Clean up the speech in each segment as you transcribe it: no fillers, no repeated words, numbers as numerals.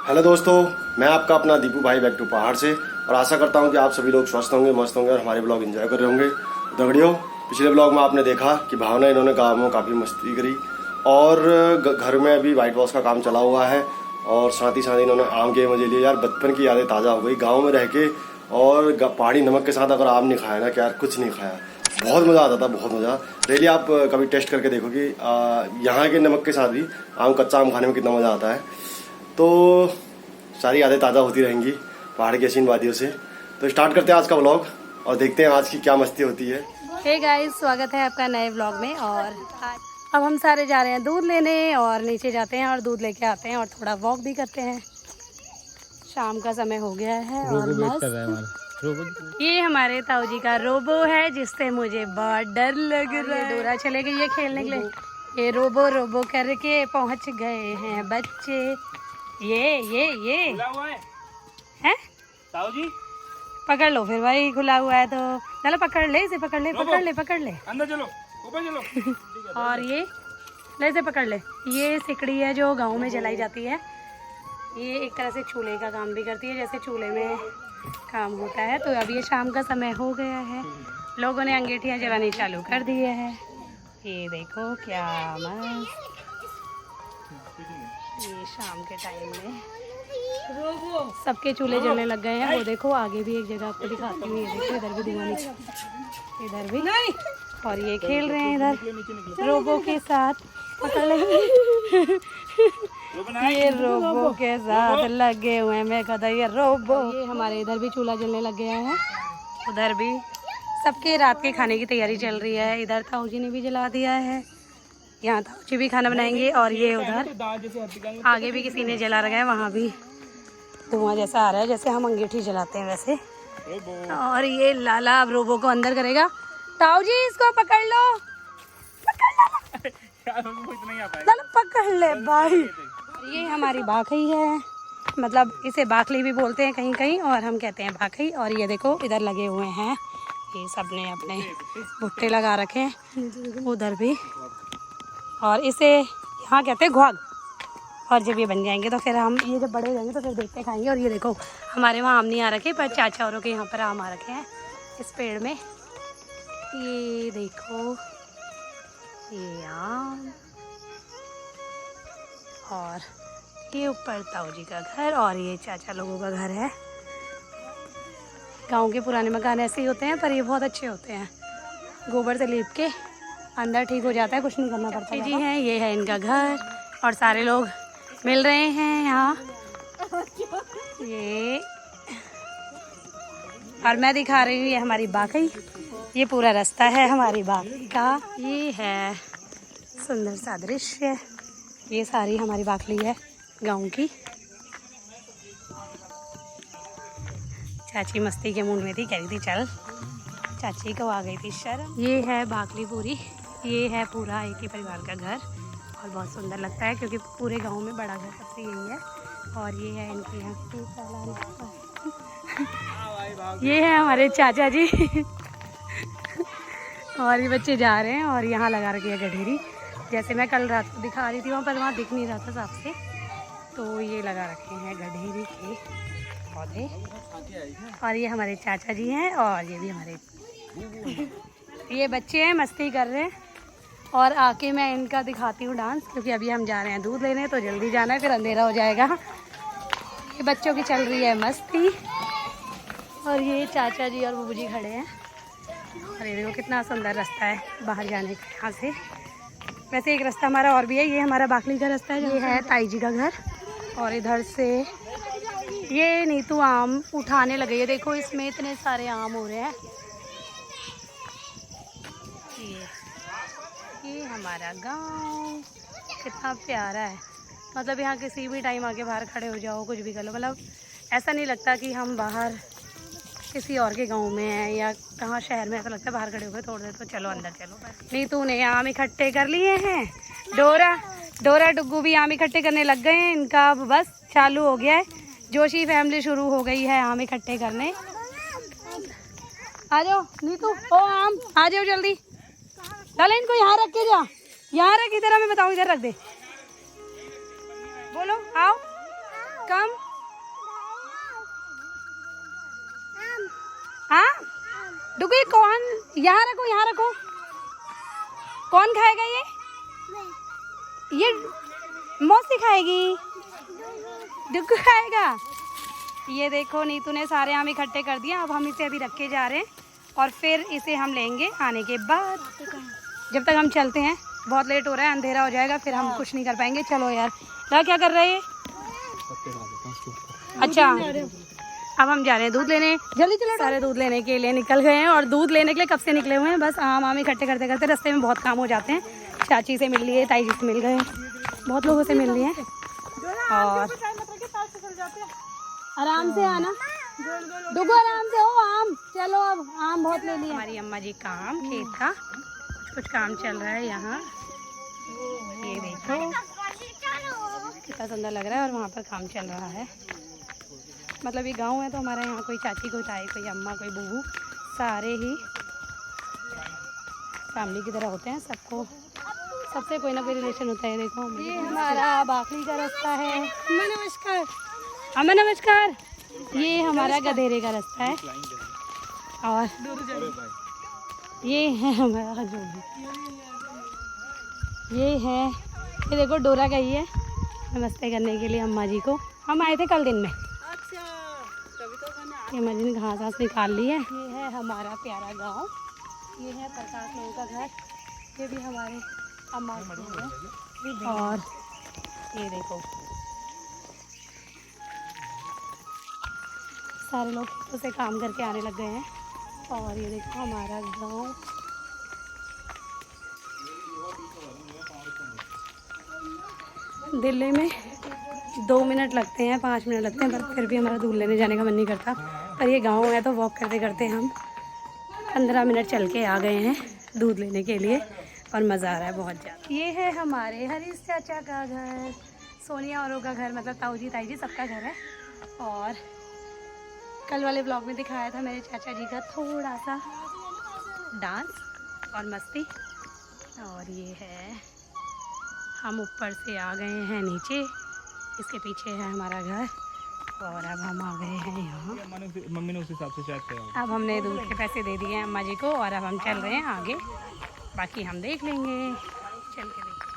Hello दोस्तों, मैं आपका अपना दीपू भाई बैक टू पहाड़ से। और आशा करता हूं कि आप सभी लोग स्वस्थ होंगे, मस्त होंगे और हमारे ब्लॉग एंजॉय कर रहे होंगे। दगड़ियों, पिछले ब्लॉग में आपने देखा कि भावना इन्होंने गाँव में काफ़ी मस्ती करी और घर में अभी वाइट वॉश का काम चला हुआ है और साथ ही इन्होंने आम के मजे लिए। यार बचपन की यादें ताज़ा हो गई गाँव में रह के। और पहाड़ी नमक के साथ अगर आम नहीं खाया ना कि यार कुछ नहीं खाया, बहुत मज़ा आता था, बहुत मज़ा। रियली आप कभी टेस्ट करके देखो कि यहाँ के नमक के साथ भी कच्चा आम खाने में कितना मज़ा आता है। तो सारी यादें ताज़ा होती रहेंगी पहाड़ की हसीन वादियों से। तो स्टार्ट करते हैं आज का व्लॉग और देखते हैं आज की क्या मस्ती होती है। हे गाइस, स्वागत है आपका नए व्लॉग में। और अब हम सारे जा रहे हैं दूध लेने और नीचे जाते हैं और दूध लेके आते हैं और थोड़ा वॉक भी करते हैं। शाम का समय हो गया है और मस्त ये हमारे ताऊ जी का रोबो है जिससे मुझे बहुत डर लग रहा है। डोरा चले गई है खेलने के लिए। ये रोबो रोबो करके पहुंच गए हैं बच्चे। ये है ताऊ जी, पकड़ लो फिर भाई, खुला हुआ है तो चलो पकड़ ले इसे, पकड़ ले अंदर चलो, ऊपर चलो। और ये ले इसे पकड़ ले। ये सिकड़ी है जो गांव में जलाई जाती है। ये एक तरह से चूल्हे का काम भी करती है, जैसे चूल्हे में काम होता है। तो अब ये शाम का समय हो गया है, लोगों ने अंगीठियाँ जलानी चालू कर दी है। ये देखो क्या मस्त, ये शाम के टाइम में सबके चूल्हे जलने लग गए हैं। वो देखो आगे भी एक जगह आपको दिखाती हूँ। ये देखो इधर भी धुआं नीचे, इधर भी। और ये खेल रहे हैं इधर रोबो के साथ, पकड़ लेंगे। ये रोबो के साथ लगे हुए हैं। मैं कहता ये रोबो। ये हमारे इधर भी चूल्हा जलने लग गया है, उधर भी सबके रात के खाने की तैयारी चल रही है। इधर ताऊ जी ने भी जला दिया है, यहाँ ताऊ जी भी खाना बनाएंगे। और ये उधर आगे भी किसी ने जला रखा है, वहाँ भी धुआं जैसा आ रहा है जैसे हम अंगीठी जलाते हैं वैसे। और ये लाला अब रोबो को अंदर करेगा। ताऊ जी इसको पकड़ लो, चलो पकड़ ले भाई। ये हमारी बाखई है, मतलब इसे बाखली भी बोलते हैं कहीं कहीं, और हम कहते हैं बाखई। और ये देखो इधर लगे हुए हैं, ये सब ने अपने भुट्टे लगा रखे हैं उधर भी। और इसे यहाँ कहते हैं घुआग। और जब ये बन जाएंगे तो फिर हम, ये जब बड़े हो जाएंगे तो फिर देखते खाएंगे। और ये देखो हमारे वहाँ आम नहीं आ रखे, पर चाचा औरों के यहाँ पर आम आ रखे हैं इस पेड़ में। ये देखो ये आम, और ये ऊपर ताऊ जी का घर और ये चाचा लोगों का घर है। गांव के पुराने मकान ऐसे ही होते हैं, पर ये बहुत अच्छे होते हैं। गोबर से लीप के अंदर ठीक हो जाता है, कुछ नहीं करना पड़ता। जी हैं, ये है इनका घर और सारे लोग मिल रहे हैं यहाँ। ये और मैं दिखा रही हूँ ये हमारी बाकई। ये पूरा रास्ता है हमारी बाकई का। ये है सुंदर सा दृश्य, ये सारी हमारी बाखली है गाँव की। चाची मस्ती के मूड में थी, कह रही थी चल, चाची को आ गई थी शर्म। ये है बाखली पूरी, ये है पूरा एक ही परिवार का घर और बहुत सुंदर लगता है क्योंकि पूरे गांव में बड़ा घर सबसे यही है। और ये है इनके यहाँ ये है हमारे चाचा जी। और ये बच्चे जा रहे हैं और यहाँ लगा रखी है गठेरी, जैसे मैं कल रात को दिखा रही थी वहाँ पर, वहाँ दिख नहीं रहा था साफ से। तो ये लगा रखे हैं गठेरी के पौधे। और ये हमारे चाचा जी हैं और ये भी हमारे ये बच्चे हैं, मस्ती कर रहे हैं। और आके मैं इनका दिखाती हूँ डांस, क्योंकि अभी हम जा रहे हैं दूध लेने, तो जल्दी जाना है फिर अंधेरा हो जाएगा। ये बच्चों की चल रही है मस्ती। और ये चाचा जी और बूबू जी खड़े हैं। और ये देखो कितना सुंदर रास्ता है बाहर जाने का यहाँ से। वैसे एक रास्ता हमारा और भी है, ये हमारा बाखली का रास्ता है। ये है ताई जी का घर और इधर से ये नीतू आम उठाने लगे। ये देखो इसमें इतने सारे आम हो रहे हैं। ये हमारा गांव कितना प्यारा है, मतलब यहाँ किसी भी टाइम आके बाहर खड़े हो जाओ, कुछ भी कर लो, मतलब ऐसा नहीं लगता कि हम बाहर किसी और के गांव में हैं या कहाँ शहर में। ऐसा लगता है बाहर खड़े हो गए थोड़ी देर तो चलो अंदर चलो बस। नीतू ने आम इकट्ठे कर लिए हैं, डोरा डुग्गू भी आम इकट्ठे करने लग गए हैं। इनका बस चालू हो गया है, जोशी फैमिली शुरू हो गई है आम इकट्ठे करने। आ जाओ नीतू, ओ आम आ जाओ जल्दी। चल इनको यहाँ रख के जा, यहाँ रख, इधर मैं बताऊँ इधर रख दे। बोलो आओ, कम। हाँ डुगू ये कौन, यहाँ रखो यहाँ रखो, कौन खाएगा ये मौसी खाएगी, डुगू खाएगा। ये देखो नीतू ने सारे आम इकट्ठे कर दिए। अब हम इसे अभी रख के जा रहे हैं और फिर इसे हम लेंगे आने के बाद। जब तक हम चलते हैं, बहुत लेट हो रहा है, अंधेरा हो जाएगा, फिर हम कुछ नहीं कर पाएंगे। चलो यार क्या कर रहे हैं? अच्छा अब हम जा रहे हैं दूध लेने, जल्दी चलो। सारे दूध लेने के लिए निकल गए हैं और दूध लेने के लिए कब से निकले हुए हैं, बस आम इकट्ठे करते करते रास्ते में बहुत काम हो जाते हैं। चाची से मिल लिए, ताई जी से मिल गए, बहुत लोगों से मिल लिए। और आराम से आना डुगू, आराम से हो। आम चलो, अब आम बहुत ले लिए। हमारी अम्मा जी काम खेत का कुछ काम चल रहा है यहाँ, ये देखो कितना सुंदर लग रहा है। और वहाँ पर काम चल रहा है, मतलब ये गांव है तो हमारे यहाँ कोई चाची, कोई ताई, कोई अम्मा, कोई बूबू, सारे ही फैमिली की तरह होते हैं। सबको सबसे कोई ना कोई रिलेशन होता है। देखो ये हमारा बाखली का रास्ता है। अम्मा नमस्कार। अम्मा नमस्कार। ये हमारा गधेरे का रास्ता है और ये है हमारा जो ये देखो डोरा गई है नमस्ते करने के लिए अम्मा जी को। हम आए थे कल दिन में। ये अम्मा जी ने घास घास निकाल ली है। ये है हमारा प्यारा गांव, ये है प्रकाश लोगों का घर, ये भी हमारे अम्मा जी है। और ये देखो सारे लोग खेतों से काम करके आने लग गए हैं। और ये देखो हमारा गांव। दिल्ली में 2 मिनट लगते हैं, 5 मिनट लगते हैं, पर फिर भी हमारा दूध लेने जाने का मन नहीं करता। पर ये गांव है तो वॉक करते करते हम 15 मिनट चल के आ गए हैं दूध लेने के लिए और मज़ा आ रहा है बहुत ज़्यादा। ये है हमारे हरीश चाचा का घर, सोनिया औरों का घर, मतलब ताऊ जी ताई जी सबका घर है। और कल वाले ब्लॉग में दिखाया था मेरे चाचा जी का थोड़ा सा डांस और मस्ती। और ये है हम ऊपर से आ गए हैं नीचे, इसके पीछे है हमारा घर। और अब हम आ गए हैं यहाँ। मम्मी ने उस हिसाब से चार्ज किया। अब हमने दूध के पैसे दे दिए हैं अम्मा जी को और अब हम चल रहे हैं आगे, बाकी हम देख लेंगे, चल के देखें।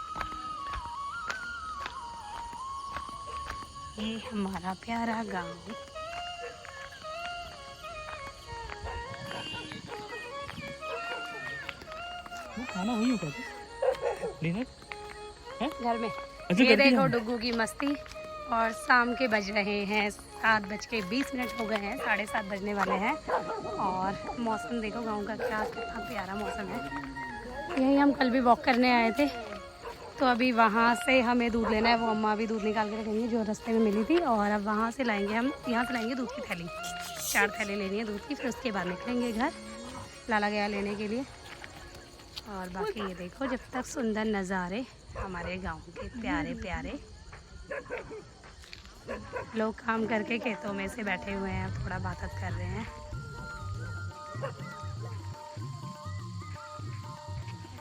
ये हमारा प्यारा गांव। वो खाना वही होगा डिनर है घर में। अच्छा, ये देखो डुगू की मस्ती। और शाम के बज रहे हैं 7:20 हो गए हैं, 7:30 बजने वाले हैं। और मौसम देखो गांव का क्या कितना प्यारा मौसम है। यही हम कल भी वॉक करने आए थे, तो अभी वहाँ से हमें दूध लेना है। वो अम्मा भी दूध निकाल के रखेंगी जो रास्ते में मिली थी। और अब वहाँ से लाएंगे, हम यहाँ से लाएंगे दूध की थैली, 4 थैली लेनी है दूध की। फिर उसके बाद निकलेंगे घर, लाला गया लेने के लिए। और बाकी ये देखो जब तक सुंदर नज़ारे हमारे गांव के प्यारे प्यारे। लोग काम करके खेतों में से बैठे हुए हैं, थोड़ा बात कर रहे हैं।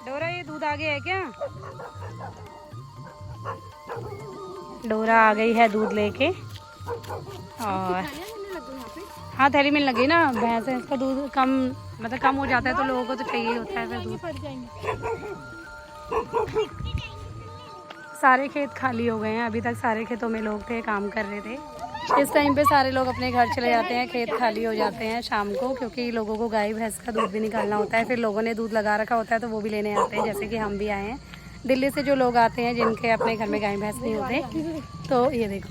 डोरा ये दूध आ गया है क्या? डोरा आ गई है दूध लेके। और हाँ थैली मिलने लगी ना, भैंस है इसका दूध कम, मतलब कम हो जाता है तो लोगों को तो चाहिए होता है फिर दूध। सारे खेत खाली हो गए हैं, अभी तक सारे खेतों में लोग थे, काम कर रहे थे। इस टाइम पे सारे लोग अपने घर चले जाते हैं, खेत खाली हो जाते हैं शाम को, क्योंकि लोगों को गाय भैंस का दूध भी निकालना होता है। फिर लोगों ने दूध लगा रखा होता है तो वो भी लेने आते हैं, जैसे कि हम भी आए हैं। दिल्ली से जो लोग आते हैं जिनके अपने घर में गाय भैंस नहीं होते, तो ये देखो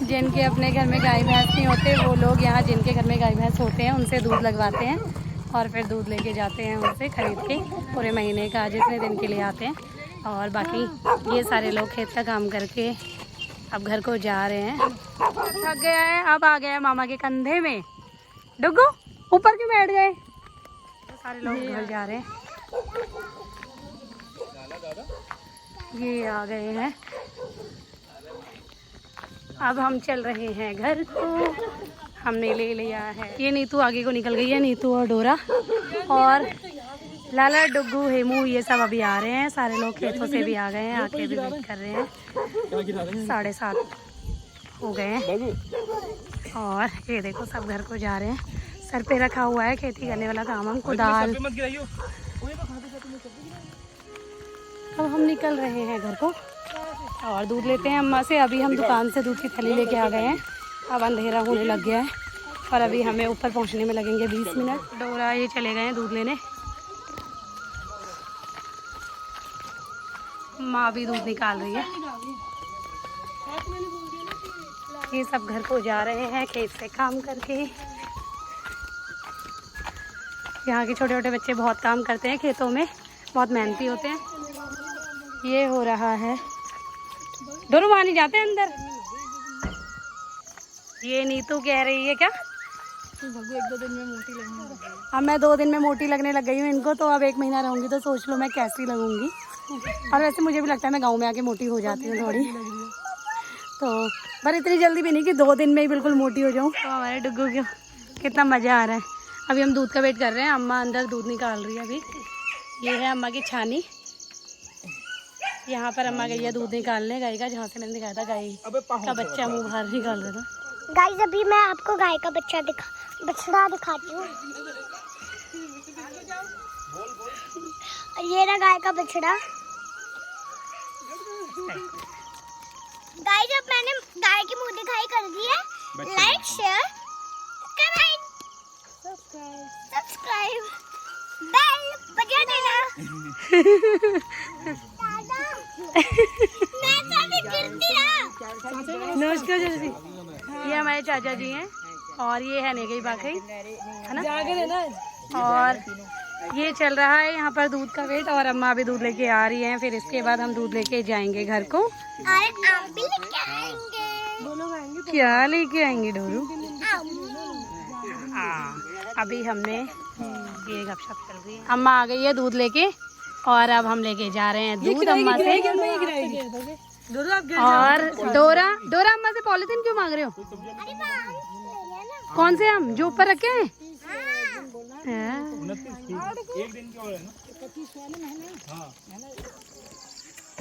जिनके अपने घर में गाय भैंस नहीं होते वो लोग यहाँ जिनके घर में गाय भैंस होते हैं उनसे दूध लगवाते हैं और फिर दूध लेके जाते हैं उनसे खरीद के, पूरे महीने का जितने दिन के लिए आते हैं। और बाकी ये सारे लोग खेत का काम करके अब घर को जा रहे हैं। थक गया है, अब आ गया है मामा के कंधे में। डुगू ऊपर क्यों बैठ गए? तो सारे लोग घर जा रहे हैं, ये आ गए हैं। अब हम चल रहे हैं घर को, हमने ले लिया है। ये नीतू आगे को निकल गई है, नीतू और डोरा। और लाला, डुग्गू, हेमू ये सब अभी आ रहे हैं। सारे लोग खेतों से भी आ गए हैं, आके भी वेट कर रहे हैं। 7:30 हो गए हैं और ये देखो सब घर को जा रहे हैं। सर पे रखा हुआ है खेती करने वाला काम, हम कुदाल। अब हम निकल रहे हैं घर को और दूध लेते हैं अम्मा से। अभी हम दुकान से दूध की थैली लेके आ गए हैं। अब अंधेरा होने लग गया है और अभी हमें ऊपर पहुंचने में लगेंगे 20 मिनट। डोरा ये चले गए हैं दूध लेने। माँ भी दूध निकाल रही है। ये सब घर को जा रहे हैं खेत से काम करके। यहाँ के छोटे छोटे बच्चे बहुत काम करते हैं खेतों में, बहुत मेहनती होते हैं। ये हो रहा है, दोनों वहाँ नहीं जाते अंदर। ये नीतू कह रही है क्या, 1-2 दिन में मोटी लगने लग गई। अब मैं 2 दिन में मोटी लगने लग गई हूँ इनको, तो अब 1 महीना रहूँगी तो सोच लो मैं कैसी लगूंगी। और वैसे मुझे भी लगता है मैं गांव में आके मोटी हो जाती हूँ थोड़ी, तो पर इतनी जल्दी भी नहीं कि 2 दिन में ही बिल्कुल मोटी हो जाऊँ। तो हमारे डुग्गू को कितना मज़ा आ रहा है। अभी हम दूध का वेट कर रहे हैं। अम्मा अंदर दूध निकाल रही है अभी। ये है अम्मा की छानी। यहाँ पर अम्मा गई है दूध निकालने गाय का, जहाँ से मैंने दिखाया था गाय का बच्चा मुँह बाहर निकाल रहा था। गाइस अभी मैं आपको गाय का बच्चा बछड़ा दिखाती हूँ। ये रहा गाय का बछड़ा। गाइस अब मैंने गाय की मुंह दिखाई कर दी है। Like, share, comment, subscribe, bell बजा देना। मैं कभी गिरती ना। नमस्कार जल्दी। ये हमारे चाचा जी हैं और ये है नेगई बाकई, है ना। और ये चल रहा है यहाँ पर दूध का वेट और अम्मा भी दूध लेके आ रही हैं। फिर इसके बाद हम दूध लेके जाएंगे घर को। और आम भी लेके आएंगे। क्या लेके आएंगे डोरू? अभी हमने ये गपशप चल रही है। अम्मा आ गई है दूध लेके और अब हम लेके जा रहे हैं दूध अम्मा से। और डोरा अम्मा से पॉलिथीन क्यों मांग रहे हो? कौन से आम जो ऊपर रखे हैं?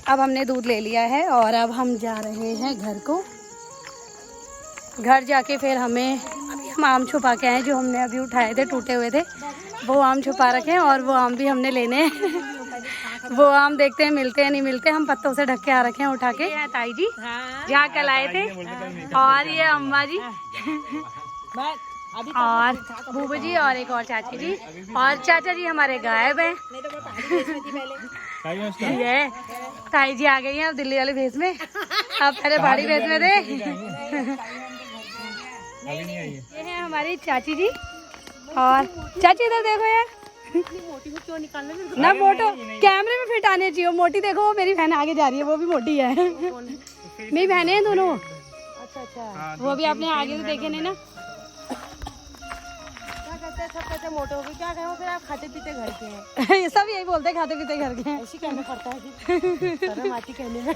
अब हमने दूध ले लिया है और अब हम जा रहे हैं घर को। घर जाके फिर हमें हम आम छुपा के आए जो हमने अभी उठाए थे, टूटे हुए थे, वो आम छुपा रखे हैं और वो आम भी हमने लेने हैं। वो आम देखते हैं मिलते हैं नहीं मिलते। हम पत्तों से ढक के आ रखे हैं उठा के। ये ताई जी जहाँ कल आए थे और ये अम्मा जी और बूबू जी और एक और चाची जी और चाचा जी हमारे गायब हैं। ये ताई जी आ गई हैं अब दिल्ली वाले भेस में। अब पहले पहाड़ी भेस में थे। ये है हमारी चाची जी और चाची इधर देखो यार। ना मोटो कैमरे में फिट आने चाहिए। मोटी देखो वो मेरी बहन आगे जा रही है, वो भी मोटी है। मेरी बहनें हैं दोनों। अच्छा वो भी आपने आगे से देखे नहीं ना। सब मोटे हो गए क्या कहें फिर आप खाते पीते घर के हैं। ये सब यही बोलते हैं खाते पीते घर के हैं। ऐसी कहना पड़ता है शर्म आती कहने में।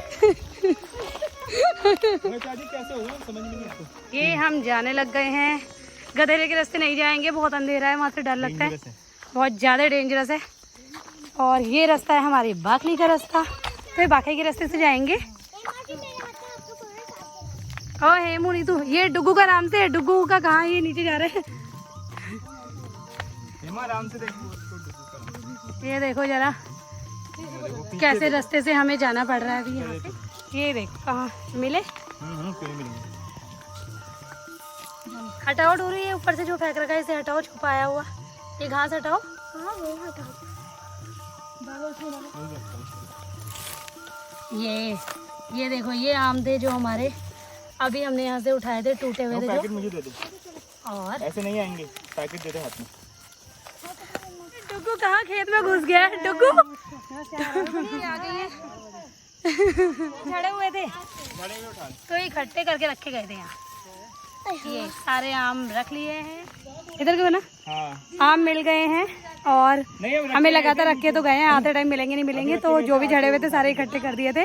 ये हम जाने लग गए हैं। गधेरे के रास्ते नहीं जाएंगे, बहुत अंधेरा है, वहाँ से डर लगता है, बहुत ज़्यादा डेंजरस है। और ये रास्ता है हमारी बाकली का रास्ता, तो ये बाकली के रास्ते से जाएंगे। और हे मुनी तू ये डुग्गू का नाम से, डुग्गू का कहाँ ये नीचे जा रहे हैं। ये देखो जरा कैसे रास्ते से हमें जाना पड़ रहा है अभी यहाँ पे। ये देखो कहाँ मिले। हटाओ डोरी, ये ऊपर से जो फेंक रखा है इसे हटाओ, छुपाया हुआ ये घास हटाओ। ये देखो ये आम थे जो हमारे अभी हमने यहाँ से उठाए थे, टूटे हुए थे जो। मुझे दे दो। और ऐसे नहीं आएंगे, पैकेट दे दो हाथ में। डुग्गू कहाँ खेत में घुस गया है? डुग्गू आ गई है। झड़े हुए थे तो इकट्ठे करके रखे गए थे यहाँ। ये सारे आम रख लिए हैं इधर क्यों ना। हाँ। आम मिल गए हैं और हमें लगातार रखे तो गए हैं, आते टाइम मिलेंगे नहीं मिलेंगे, तो जो भी झड़े हुए थे सारे इकट्ठे कर दिए थे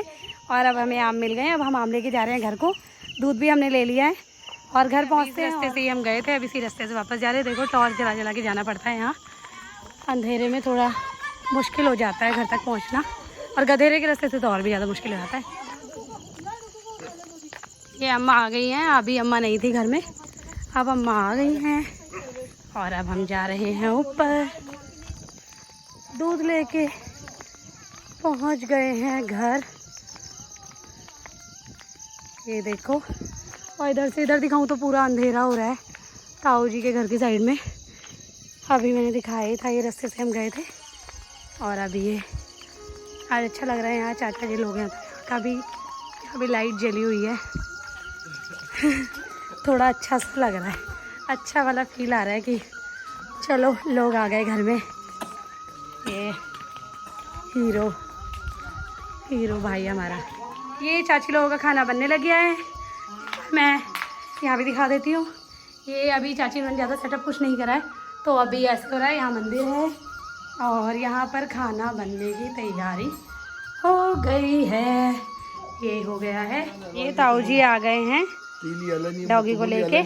और अब हमें आम मिल गए हैं। अब हम आम लेके जा रहे हैं घर को। दूध भी हमने ले लिया है और घर पहुँचते रास्ते से ही हम गए थे, अब इसी रास्ते से वापस जा रहे हैं। देखो टॉर्च जला जला के जाना पड़ता है यहाँ, अंधेरे में थोड़ा मुश्किल हो जाता है घर तक पहुंचना, और गधेरे के रास्ते से तो और भी ज़्यादा मुश्किल हो जाता है। ये अम्मा आ गई हैं, अभी अम्मा नहीं थी घर में, अब अम्मा आ गई हैं और अब हम जा रहे हैं ऊपर। दूध लेके पहुंच गए हैं घर। ये देखो, और इधर से इधर दिखाऊं तो पूरा अंधेरा हो रहा है ताऊ जी के घर की साइड में। अभी मैंने दिखाया था, ये रास्ते से हम गए थे, और अभी ये आज अच्छा लग रहा है। यहाँ चाचा जी लोग हैं, तो अभी लाइट जली हुई है थोड़ा अच्छा सा लग रहा है, अच्छा वाला फील आ रहा है कि चलो लोग आ गए घर में। ये हीरो भाई हमारा। ये चाची लोगों का खाना बनने लग गया है, मैं यहाँ भी दिखा देती हूँ। ये अभी चाची ने ज़्यादा सेटअप कुछ नहीं करा है, तो अभी ऐसे हो रहा है, यहाँ मंदिर है और यहाँ पर खाना बनने की तैयारी हो गई है। ये हो गया है, ये ताऊ जी आ गए हैं डॉगी को लेके।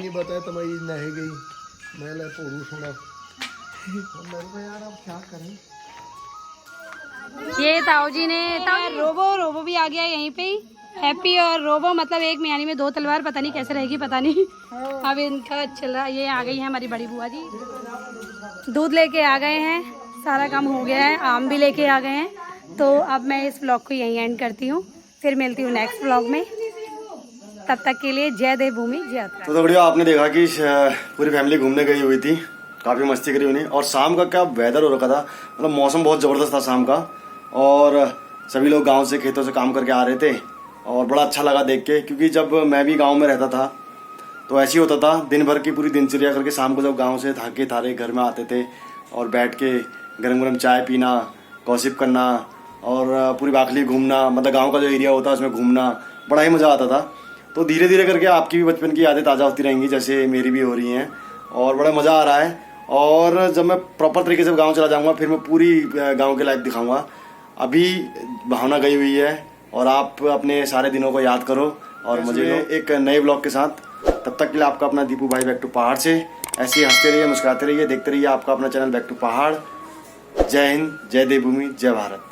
ये ताऊ जी ने रोबो भी आ गया यहीं पे ही। हैप्पी और रोबो मतलब एक मियानी में दो तलवार, पता नहीं कैसे रहेगी, पता नहीं। अब इनका चला, ये आ गई है हमारी बड़ी बुआ जी, दूध लेके आ गए हैं, सारा काम हो गया है, आम भी लेके आ गए हैं। तो अब मैं इस व्लॉग को यहीं एंड करती हूँ, फिर मिलती हूँ नेक्स्ट व्लॉग में। तब तक के लिए जय देवभूमि जय उत्तराखंड। तो बढ़िया, आपने देखा कि पूरी फैमिली घूमने गई हुई थी, काफ़ी मस्ती करी उन्हें। और शाम का क्या वेदर हो रखा था, मतलब मौसम बहुत ज़बरदस्त था शाम का, और सभी लोग गांव से खेतों से काम करके आ रहे थे, और बड़ा अच्छा लगा देख के। क्योंकि जब मैं भी गांव में रहता था तो ऐसे ही होता था, दिन भर की पूरी दिनचर्या करके शाम को जब गांव से थके थारे घर में आते थे, और बैठ के गरम गरम चाय पीना, गॉसिप करना, और पूरी बाखली घूमना, मतलब गाँव का जो एरिया होता है उसमें घूमना, बड़ा ही मज़ा आता था। तो धीरे धीरे करके आपकी भी बचपन की यादें ताज़ा होती रहेंगी, जैसे मेरी भी हो रही हैं, और बड़ा मज़ा आ रहा है। और जब मैं प्रॉपर तरीके से गांव चला जाऊंगा, फिर मैं पूरी गांव की लाइफ दिखाऊंगा। अभी भावना गई हुई है, और आप अपने सारे दिनों को याद करो और मजे लो एक नए ब्लॉग के साथ। तब तक के लिए आपका अपना दीपू भाई बैक टू पहाड़ से ऐसे ही हंसते रहिए, मुस्कुराते रहिए, देखते रहिए आपका अपना चैनल बैक टू पहाड़। जय हिंद, जय देवभूमि, जय भारत।